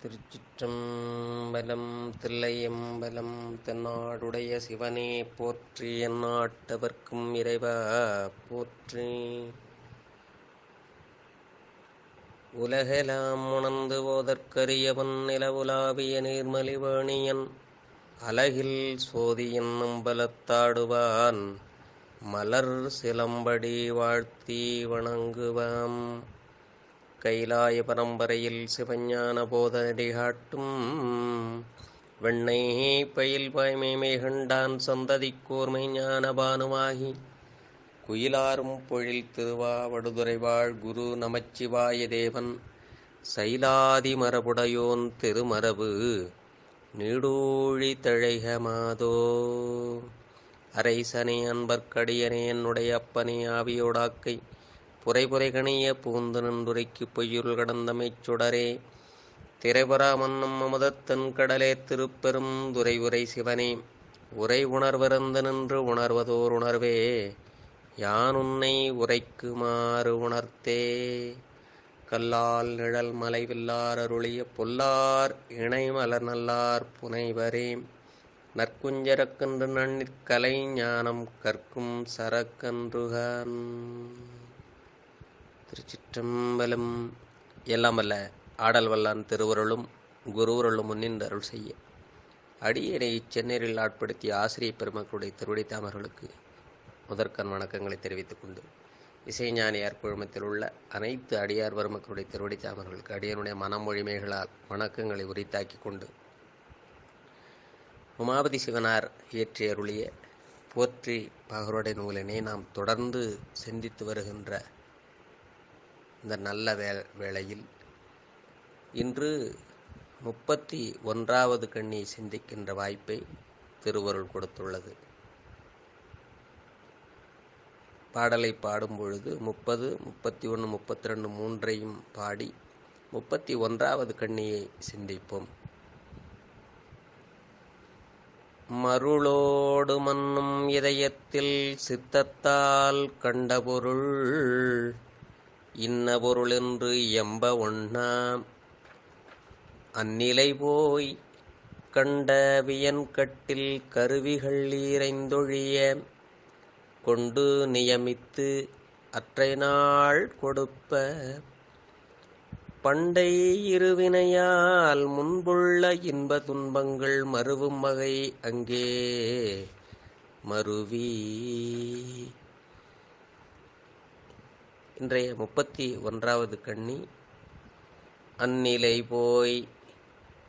திருச்சிற்றம்பலம். தில்லையம்பலம். தென்னாடுடைய சிவனே போற்றி. எந்நாட்டவர்க்கும் இறைவா போற்றி. உலகெலாம் உணர்ந்து ஓதற்கரியவன் நிலவுலாவிய நீர்மலிவேணியன் அலகில் சோதி என்னும் பலத்தாடுவான் மலர் சிலம்படி வாழ்த்தி வணங்குவாம். கைலாய பரம்பரையில் சிவஞான போதனடி காட்டும் வெண்ணை பயில் பாய்மைமை கண்டான் சந்ததிக்கோர்மை ஞான பானுமாகி குயிலாரும் பொழில் திருவாவடுதுறைவாழ் குரு நமச்சிவாய தேவன் சைலாதி மரபுடையோன் திருமரபு நீடூழி தழைக மாதோ. அரைசனை அன்பர்க்கடியனே என்னுடைய அப்பனே ஆவியோடாக்கை புரைபுரை கணிய பூந்து நின்றுரைக்கு பொய்யுள் கடந்தமைச் சுடரே திரைபுறா மன்னும் அமுதத்தன் கடலே திருப்பெரும் துரைவுரை சிவனே உரை உணர்விறந்து நின்று உணர்வதோர் உணர்வே யான் உன்னை உரைக்குமாறு உணர்த்தே. கல்லால் நிழல் மலைவில்லார் அருளிய பொல்லார் இணை மலர் நல்லார் புனைவரே நற்குஞ்சரக்கன்று நன்னிற்கலை ஞானம் கற்கும் சரக்கன்றுகான். திருச்சிற்றம்பலம். எல்லாம் வல்ல ஆடல் வல்லான் திருவருளும் குருவருளும் முன்னின்று அருள் செய்ய அடியனை இச்சென்னரில் ஆட்படுத்திய ஆசிரியர் பெருமக்களுடைய திருவடித்தாமர்களுக்கு முதற்கண் வணக்கங்களை தெரிவித்துக் கொண்டு இசைஞானியார் குழுமத்தில் உள்ள அனைத்து அடியார் பெருமக்களுடைய திருவடித்தாமர்களுக்கு அடியனுடைய மனமொழிமைகளால் வணக்கங்களை உரித்தாக்கி கொண்டு உமாபதி சிவனார் இயற்றி அருளிய போற்றி பகருடைய நூலினை நாம் தொடர்ந்து சிந்தித்து வருகின்ற இந்த நல்ல வேளையில் இன்று 31வது கண்ணியை சிந்திக்கின்ற வாய்ப்பை திருவருள் கொடுத்துள்ளது. பாடலை பாடும் பொழுது 30, 31, 32 மூன்றையும் பாடி 31வது கண்ணியை சிந்திப்போம். மருளோடு மன்னும் இதயத்தில் சித்தத்தால் கண்ட பொருள் இன்ன பொருள் என்று எம்ப ஒண்ணாம் அந்நிலை போய் கண்ட வியன்கட்டில் கருவிகள் ஈரைந்தொழிய கொண்டு நியமித்து அற்றை நாள் கொடுப்ப பண்டை இருவினையால் முன்புள்ள இன்ப துன்பங்கள் மறுவும் வகை அங்கே மருவி. இன்றைய 31வது கண்ணி அந்நிலை போய்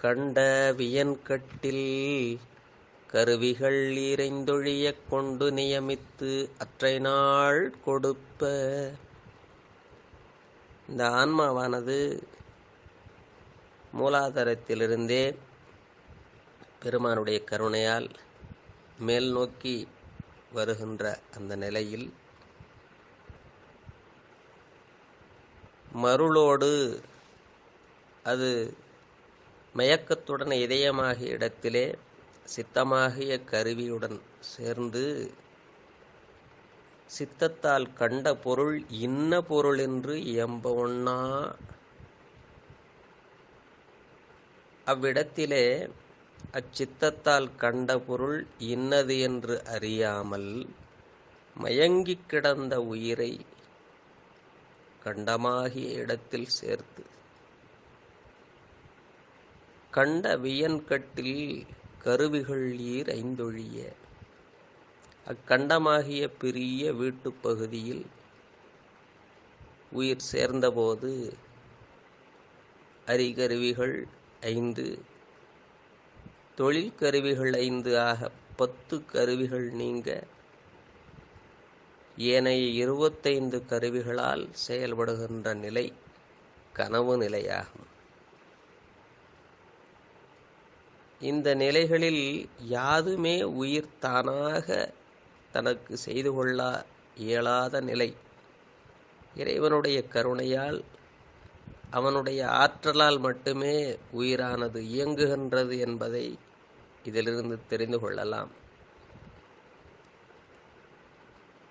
கண்ட வியன்கட்டில் கருவிகள் ஈரைந்தொழிய கொண்டு நியமித்து அற்றை நாள் கொடுப்ப. இந்த ஆன்மாவானது மூலாதாரத்திலிருந்தே பெருமானுடைய கருணையால் மேல் நோக்கி வருகின்ற அந்த நிலையில் மருளோடு அது மயக்கத்துடன் இதயமாகிய இடத்திலே சித்தமாகிய கருவியுடன் சேர்ந்து சித்தத்தால் கண்ட பொருள் இன்ன பொருள் என்று எம்ப ஒண்ணா அவ்விடத்திலே அச்சித்தத்தால் கண்ட பொருள் இன்னது என்று அறியாமல் மயங்கி கிடந்த உயிரை கண்டமாகிய இடத்தில் சேர்த்து கண்ட வியன்கட்டில் கருவிகள் ஈர் ஐந்தொழிய அக்கண்டமாகிய பெரிய வீட்டுப் பகுதியில் உயிர் சேர்ந்தபோது அறிகருவிகள் 5 தொழில் கருவிகள் 5 ஆக 10 கருவிகள் நீங்க ஏனைய 25 கருவிகளால் செயல்படுகின்ற நிலை கனவு நிலையாகும். இந்த நிலைகளில் யாதுமே உயிர் தானாக தனக்கு செய்து கொள்ள இயலாத நிலை. இறைவனுடைய கருணையால் அவனுடைய ஆற்றலால் மட்டுமே உயிரானது இயங்குகின்றது என்பதை இதிலிருந்து தெரிந்து கொள்ளலாம்.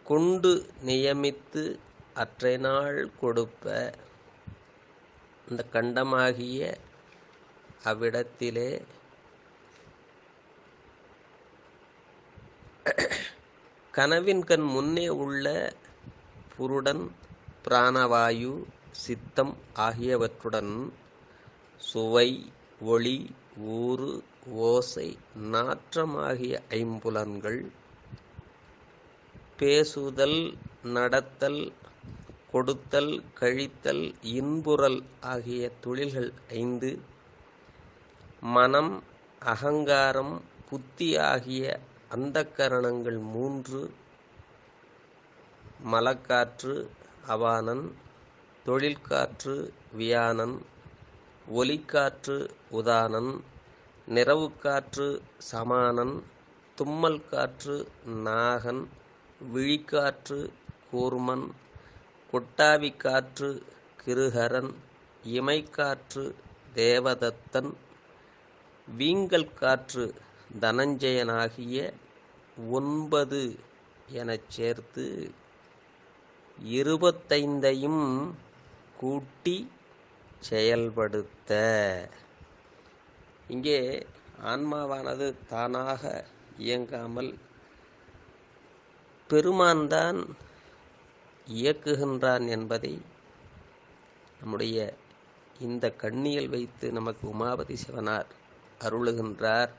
கொண்டு நியமித்து அற்றை நாள் கொடுப்ப இந்த கண்டமாகிய அவ்விடத்திலே கனவின் கண் முன்னே உள்ள புருடன், பிராணவாயு, சித்தம் ஆகியவற்றுடன் சுவை, ஒளி, ஊறு, ஓசை, நாற்றம் ஆகிய ஐம்புலன்கள், பேசுதல், நடத்தல், கொடுத்தல், கழித்தல், இன்புறல் ஆகிய தொழில்கள் 5, மனம், அகங்காரம், புத்தி ஆகிய அந்தக்கரணங்கள் 3, மலக்காற்று அபானன், தொழிற்காற்று வியானன், ஒலிக்காற்று உதானன், நிறவுக்காற்று சமானன், தும்மல் காற்று நாகன், விழிக்காற்று கூர்மன், கொட்டாவிக்காற்று கிருஹரன், இமைக்காற்று தேவதத்தன், வீங்கல் காற்று தனஞ்சயனாகிய 9 எனச் சேர்த்து 25ஐயும் கூட்டி செயல்படுத்த. இங்கே ஆன்மாவானது தானாக இயங்காமல் பெருமான்தான் இயக்குகின்றான் என்பதை நம்முடைய இந்த கண்ணியில் வைத்து நமக்கு உமாபதி சிவனார் அருளுகின்றார்.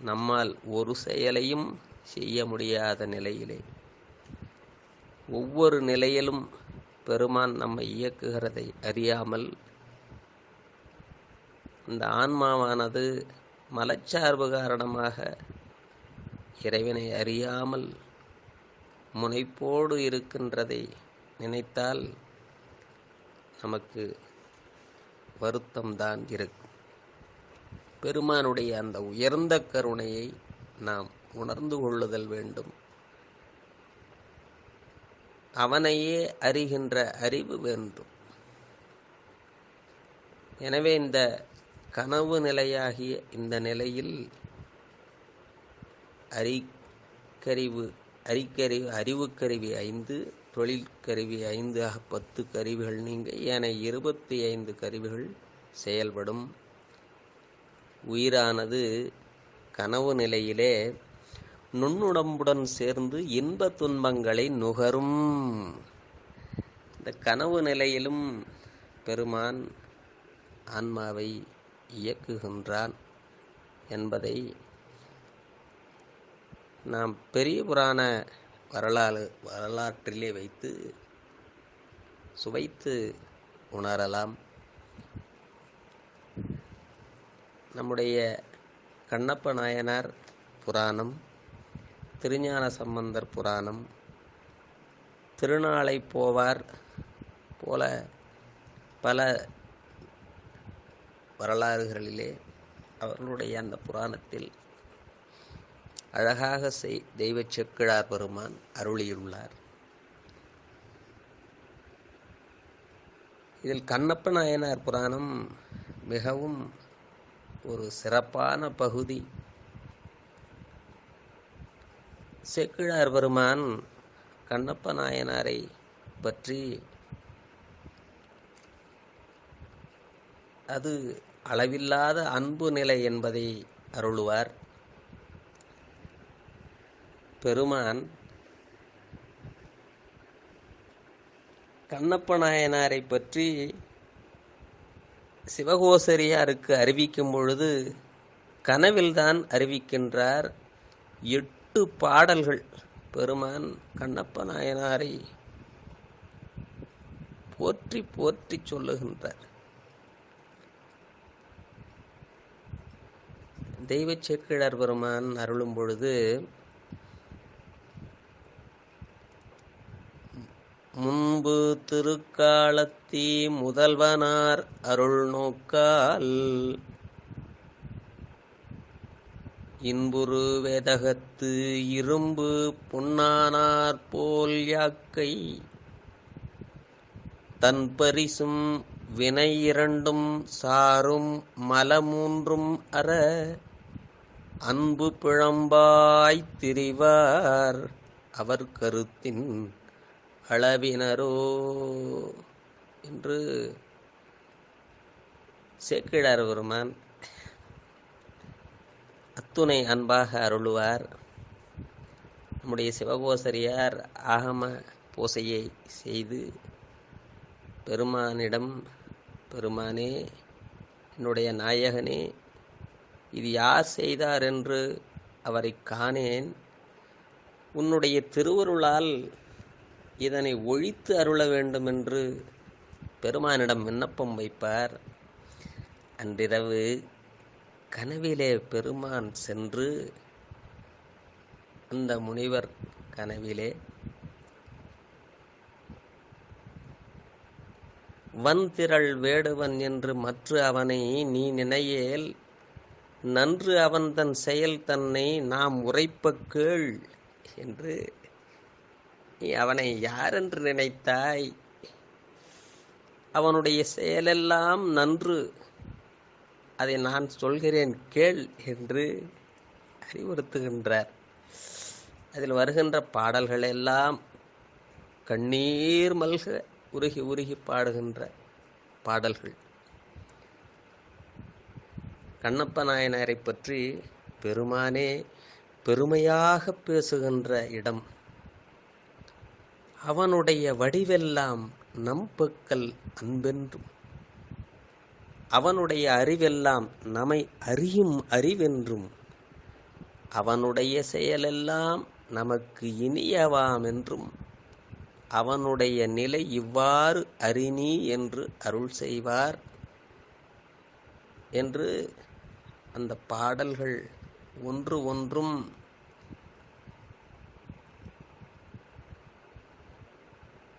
நம்மால் ஒரு செயலையும் செய்ய முடியாத நிலையிலே ஒவ்வொரு நிலையிலும் பெருமான் நம்மை இயக்குகிறதை அறியாமல் இந்த ஆன்மாவானது மலச்சார்பு காரணமாக இறைவனை அறியாமல் முனைப்போடு இருக்கின்றதை நினைத்தால் நமக்கு வருத்தம்தான் இருக்கும். பெருமானுடைய அந்த உயர்ந்த கருணையை நாம் உணர்ந்து கொள்ளுதல் வேண்டும். அவனையே அறிகின்ற அறிவு வேண்டும். எனவே இந்த கனவு நிலையாகிய இந்த நிலையில் அறிவுக்கருவி 5, தொழிற்கருவி 5 ஆக 10 கருவிகள் நீங்க ஏனைய 25 கருவிகள் செயல்படும். உயிரானது கனவு நிலையிலே நுண்ணுடம்புடன் சேர்ந்து இன்ப துன்பங்களை நுகரும். இந்த கனவு நிலையிலும் பெருமான் ஆன்மாவை இயக்குகின்றான் என்பதை நாம் பெரிய புராண வரலாற்றிலே வைத்து சுவைத்து உணரலாம். நம்முடைய கண்ணப்ப நாயனார் புராணம், திருஞான சம்பந்தர் புராணம், திருநாளை போவார் போல பல வரலாறுகளிலே அவர்களுடைய அந்த புராணத்தில் அழகாக தெய்வ செக்கிழார் பெருமான் அருளியுள்ளார். இதில் கண்ணப்ப நாயனார் புராணம் மிகவும் ஒரு சிறப்பான பகுதி. செக்கிழார் பெருமான் கண்ணப்ப நாயனாரை பற்றி அது அளவில்லாத அன்பு நிலை என்பதை அருளுவார். பெருமான் கண்ணப்ப நாயனாரை பற்றி சிவகோசரியாருக்கு அறிவிக்கும் பொழுது கனவில்தான் அறிவிக்கின்றார். 8 பாடல்கள் பெருமான் கண்ணப்ப நாயனாரை போற்றி போற்றி சொல்லுகின்றார். தெய்வ செக்கிழார் பெருமான் அருளும் பொழுது முன்பு திருக்காலத்தி முதல்வனார் அருள் நோக்கால் இன்புறு வேதகத்து இரும்பு பொன்னானார் போல் யாக்கை தன் பரிசும் வினை 2 சாரும் மலமூன்றும் அற அன்பு பிழம்பாய் திரிவார் அவர் கருத்தின் அளவினரோ என்று சேக்கிழார் பெருமான் அத்துணை அன்பாக அருளுவார். நம்முடைய சிவகோசரியார் ஆகம பூசையை செய்து பெருமானிடம், பெருமானே, என்னுடைய நாயகனே, இது யார் செய்தார் என்று அவரை காணேன், உன்னுடைய திருவருளால் இதனை ஒழித்து அருள வேண்டும் என்று பெருமானிடம் விண்ணப்பம் வைப்பார். அன்றிரவு கனவிலே பெருமான் சென்று அந்த முனிவர் கனவிலே வந்திரள் வேடுவன் என்று மற்ற அவனை நீ நினையேல், நன்று அவன் தன் செயல் தன்னை நாம் உரைப்ப கேள் என்று. நீ அவனை யாரென்று நினைத்தாய்? அவனுடைய செயலெல்லாம் நன்று, அதை நான் சொல்கிறேன் கேள் என்று அறிவுறுத்துகின்றார். அதில் வருகின்ற பாடல்கள் எல்லாம் கண்ணீர் மல்க உருகி உருகி பாடுகின்ற பாடல்கள். கண்ணப்ப நாயனாரை பற்றி பெருமானே பெருமையாக பேசுகின்ற இடம். அவனுடைய வடிவெல்லாம் நம்பக்கல் அன்பென்றும், அவனுடைய அறிவெல்லாம் நம்மை அறியும் அறிவென்றும், அவனுடைய செயலெல்லாம் நமக்கு இனியவாம் என்றும், அவனுடைய நிலை இவ்வாறு அறினி என்று அருள் செய்வார் என்று அந்த பாடல்கள் ஒன்று ஒன்றும்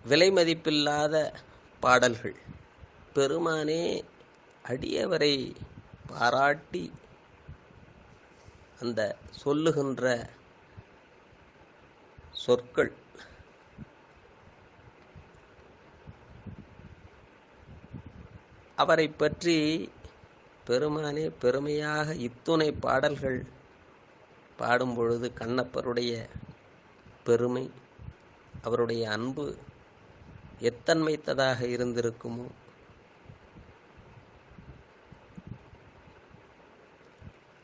விலை மதிப்பில்லாத பாடல்கள். பெருமானே அடியவரை பாராட்டி அந்த சொல்லுகின்ற சொற்கள் அவரை பற்றி பெருமானே பெருமையாக இத்துணை பாடல்கள் பாடும் பொழுது கண்ணப்பருடைய பெருமை, அவருடைய அன்பு எத்தன்மைத்ததாக இருந்திருக்குமோ.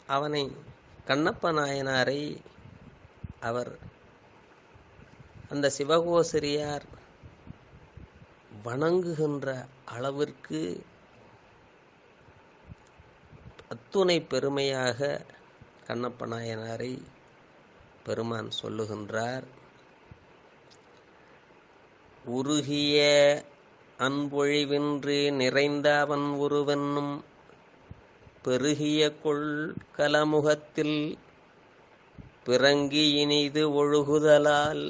அவனை, கண்ணப்ப நாயனாரை அவர் அந்த சிவகோசரியார் வணங்குகின்ற அளவிற்கு அத்துணை பெருமையாக கண்ணப்ப நாயனாரை பெருமான் சொல்லுகின்றார். உருகிய அன்பொழிவின்றி நிறைந்த அவன் ஒருவனும் பெருகிய கொள் கலமுகத்தில் பிறங்கி இனிது ஒழுகுதலால்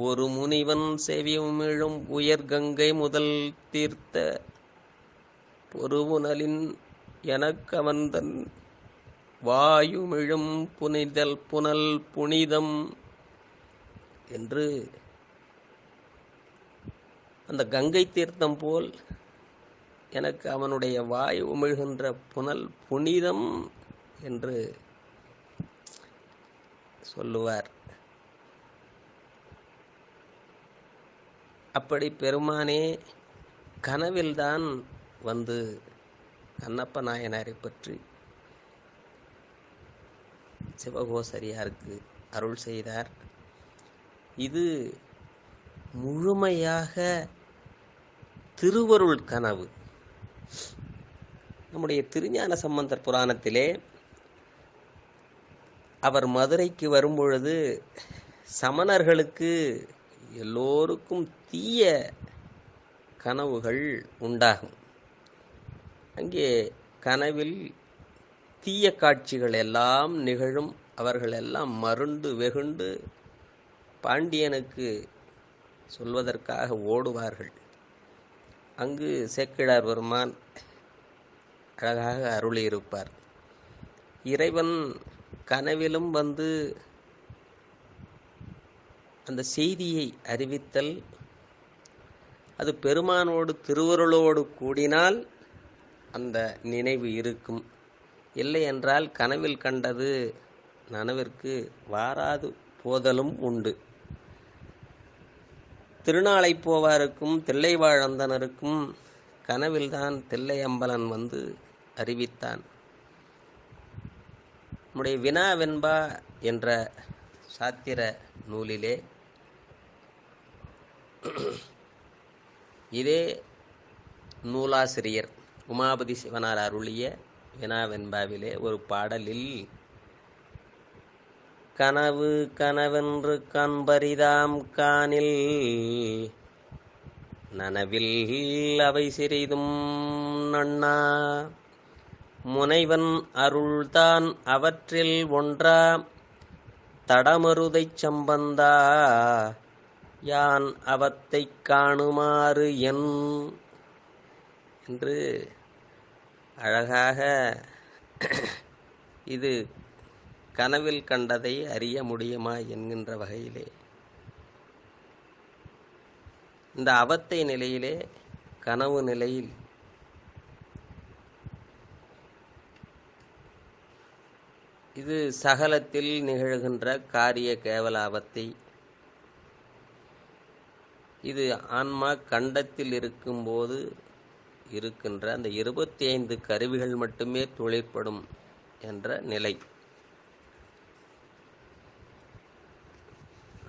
ஒரு முனிவன் செவியுமிழும் உயர்கங்கை முதல் தீர்த்த பொருவுனலின் எனக்கவந்தன் வாயுமிழும் புனல் புனிதம் என்று அந்த கங்கை தீர்த்தம் போல் எனக்கு அவனுடைய வாய் உமிழ்கின்ற புனல் புனிதம் என்று சொல்லுவார். அப்படி பெருமானே கனவில்தான் வந்து கண்ணப்ப நாயனாரை பற்றி சிவகோசரியாருக்கு அருள் செய்தார். இது முழுமையாக திருவருள் கனவு. நம்முடைய திருஞான சம்பந்தர் புராணத்திலே அவர் மதுரைக்கு வரும்பொழுது சமணர்களுக்கு எல்லோருக்கும் தீய கனவுகள் உண்டாகும். அங்கே கனவில் தீய காட்சிகள் எல்லாம் நிகழும். அவர்கள் எல்லாம் மருண்டு வெகுண்டு பாண்டியனுக்கு சொல்வதற்காக ஓடுவார்கள். அங்கு சேக்கிழார் பெருமான் அழகாக அருளியிருப்பார். இறைவன் கனவிலும் வந்து அந்த செய்தியை அறிவித்தல், அது பெருமானோடு திருவருளோடு கூடினால் அந்த நினைவு இருக்கும். இல்லை என்றால் கனவில் கண்டது நனவிற்கு வாராது போதலும் உண்டு. திருநாளை போவாருக்கும் தில்லைவாழந்தனருக்கும் கனவில்தான் தில்லையம்பலன் வந்து அறிவித்தான். நம்முடைய வினாவெண்பா என்ற சாத்திர நூலிலே இதே நூலாசிரியர் உமாபதி சிவனார் அருளிய வினாவெண்பாவிலே ஒரு பாடலில் கனவு கனவென்று காண்பரிதாம் காணில் நனவில் அவை சிறிதும் நண்ணா முனைவன் அருள்தான் அவற்றில் ஒன்றா தடமருதைச் சம்பந்தா யான் அவத்தைக் காணுமாறு என்று அழகாக இது கனவில் கண்டதை அறிய முடியுமா என்கின்ற வகையிலே இந்த அவத்தை நிலையிலே கனவு நிலையில் இது சகலத்தில் நிகழ்கின்ற காரிய கேவல அவத்தை. இது ஆன்மா கண்டத்தில் இருக்கும்போது இருக்கின்ற அந்த 25 கருவிகள் மட்டுமே தொழிற்படும் என்ற நிலை.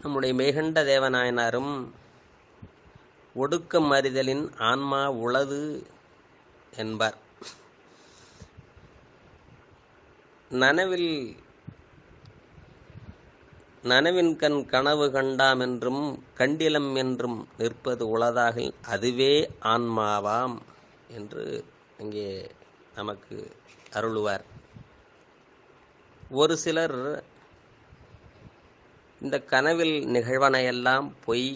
நம்முடைய மெய்கண்ட தேவநாயனாரும் ஒடுக்கம் அறிதலின் ஆன்மா உளது என்பார். நனவின் கண் கனவு கண்டாம் என்றும் கண்டிலம் என்றும் நிற்பது உளதாக அதுவே ஆன்மாவாம் என்று இங்கே நமக்கு அருளுவார். ஒரு சிலர் இந்த கனவில் நிகழ்வனையெல்லாம் பொய்,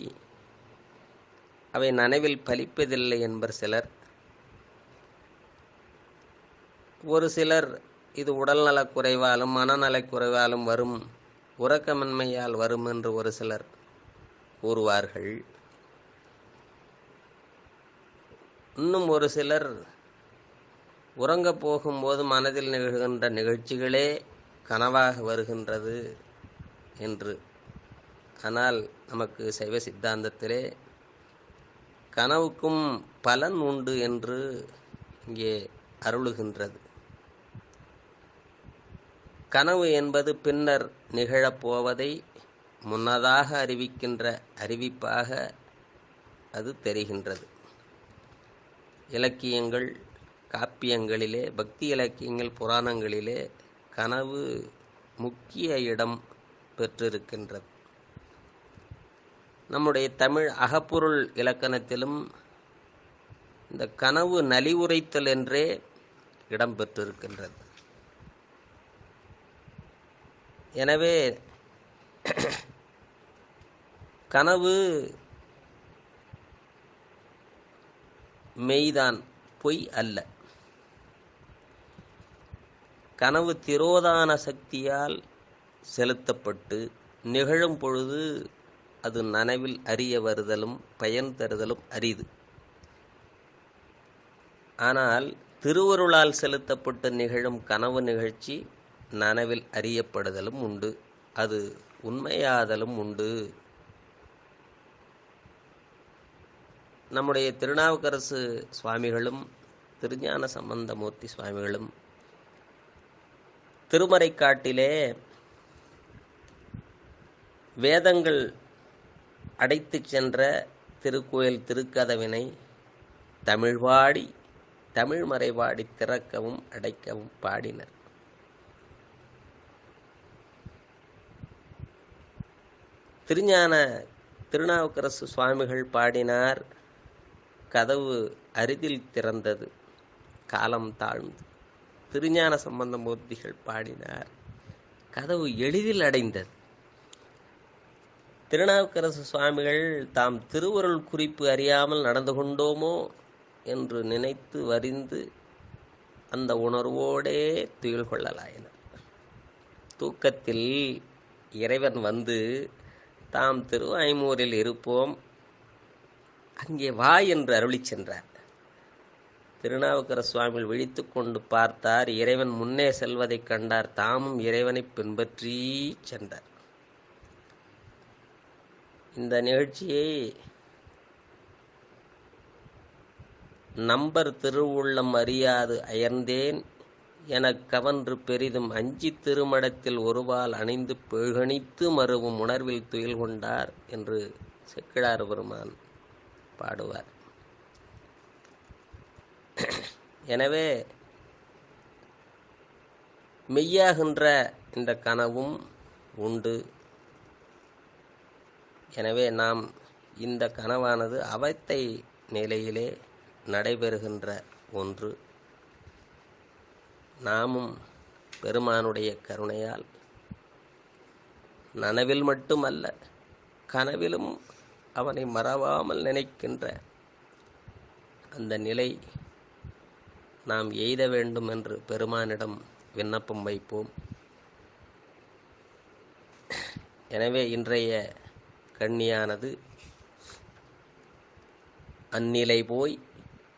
அவை நனவில் பலிப்பதில்லை என்பர் சிலர். ஒரு சிலர் இது உடல்நலக் குறைவாலும் மனநலக் குறைவாலும் வரும், உறக்கமின்மையால் வரும் என்று ஒரு சிலர் கூறுவார்கள். இன்னும் ஒரு சிலர் உறங்கப் போகும்போது மனதில் நிகழ்கின்ற நிகழ்ச்சிகளே கனவாக வருகின்றது என்று. ஆனால் நமக்கு சைவ சித்தாந்தத்திலே கனவுக்கும் பலன் உண்டு என்று இங்கே அருளுகின்றது. கனவு என்பது பின்னர் நிகழப்போவதை முன்னதாக அறிவிக்கின்ற அறிவிப்பாக அது தெரிகின்றது. இலக்கியங்கள், காப்பியங்களிலே, பக்தி இலக்கியங்கள், புராணங்களிலே கனவு முக்கிய இடம் பெற்றிருக்கின்றது. நம்முடைய தமிழ் அகப்பொருள் இலக்கணத்திலும் இந்த கனவு நலிவுரைத்தல் என்றே இடம் பெற்றிருக்கின்றது. எனவே கனவு மெய்தான், பொய் அல்ல. கனவு திரோதான சக்தியால் செலுத்தப்பட்டு நிகழும் பொழுது அது நனவில் அறிய வருதலும் பயன் தருதலும் அரிது. ஆனால் திருவருளால் செலுத்தப்பட்டு நிகழும் கனவு நிகழ்ச்சி நனவில் அறியப்படுதலும் உண்டு, அது உண்மையாதலும் உண்டு. நம்முடைய திருநாவுக்கரசு சுவாமிகளும் திருஞான சம்பந்தமூர்த்தி சுவாமிகளும் திருமறைக்காட்டிலே வேதங்கள் அடைத்து சென்ற திருக்கோயில் திருக்கதவினை தமிழ் மறைபாடி திறக்கவும் அடைக்கவும் பாடினர். திருநாவுக்கரசு சுவாமிகள் பாடினார், கதவு அரிதில் திறந்தது, காலம் தாழ்ந்து. திருஞான சம்பந்தமூர்த்திகள் பாடினார், கதவு எளிதில் அடைந்தது. திருநாவுக்கரசு சுவாமிகள் தாம் திருவருள் குறிப்பு அறியாமல் நடந்து கொண்டோமோ என்று நினைத்து வரிந்து அந்த உணர்வோடே துயில் கொள்ளலாயினர். தூக்கத்தில் இறைவன் வந்து தாம் திருவாய்மூரில் இருப்போம், அங்கே வா என்று அருளி சென்றார். திருநாவுக்கரசு சுவாமிகள் விழித்து கொண்டு பார்த்தார், இறைவன் முன்னே செல்வதைக் கண்டார். தாமும் இறைவனை பின்பற்றி சென்றார். இந்த நிகழ்ச்சியை நம்பர் திருவுள்ளம் அறியாது அயர்ந்தேன் எனக் கவன்று பெரிதும் அஞ்சித் திருமடத்தில் ஒருவால் அணிந்து பெழ்கணித்து மருவும் உணர்வில் துயில் கொண்டார் என்று செக்கிழார் பெருமான் பாடுவார். எனவே மெய்யாகின்ற இந்த கனவும் உண்டு. எனவே நாம் இந்த கனவானது அவத்தை நிலையிலே நடைபெறுகின்ற ஒன்று. நாமும் பெருமானுடைய கருணையால் நனவில் மட்டுமல்ல கனவிலும் அவனை மறவாமல் நினைக்கின்ற அந்த நிலை நாம் எய்த வேண்டும் என்று பெருமானிடம் விண்ணப்பம் வைப்போம். எனவே இன்றைய கண்ணியானது அந்நிலை போய்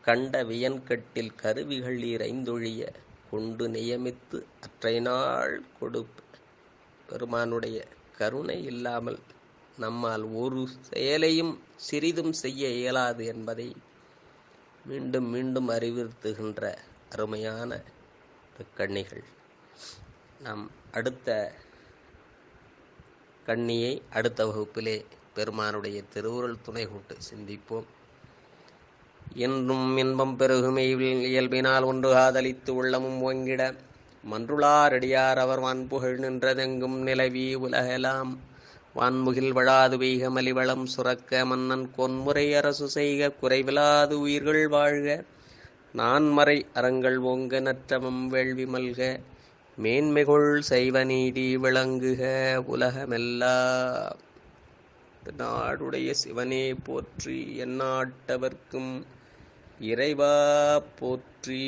கண்ட வியன்கட்டில் கருவிகள் ஐந்தொழிய கொண்டு நியமித்து அற்றை நாள் கொடுப்பு. பெருமானுடைய கருணை இல்லாமல் நம்மால் ஒரு செயலையும் சிறிதும் செய்ய இயலாது என்பதை மீண்டும் மீண்டும் அறிவுறுத்துகின்ற அருமையான கண்ணிகள். நாம் அடுத்த கண்ணியை அடுத்த வகுப்பிலே பெருமானுடைய திருவுருள் துணை கொண்டு சிந்திப்போம். என்றும் இன்பம் பெருகுமை இயல்பினால் ஒன்று காதலித்து உள்ளமும் ஓங்கிட மன்றுளாரடியார் அவர் வான்புகழ் நின்றதெங்கும் நிலவி உலகெலாம் வான்முகில் வழாது வெய்க மலிவளம் சுரக்க மன்னன் கொன்முறை அரசு செய்க குறைவிலாது உயிர்கள் வாழ்க நான்மறை அறங்கள் ஓங்க நற்றமம் வேள்வி மல்க மேன்மைகொள் செய்வ நீதி விளங்குக உலகமெல்லாம். நாடுடைய சிவனே போற்றி, எந்நாட்டவர்க்கும் இறைவா போற்றி.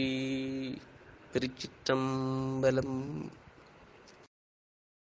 திருச்சிற்றம்பலம்.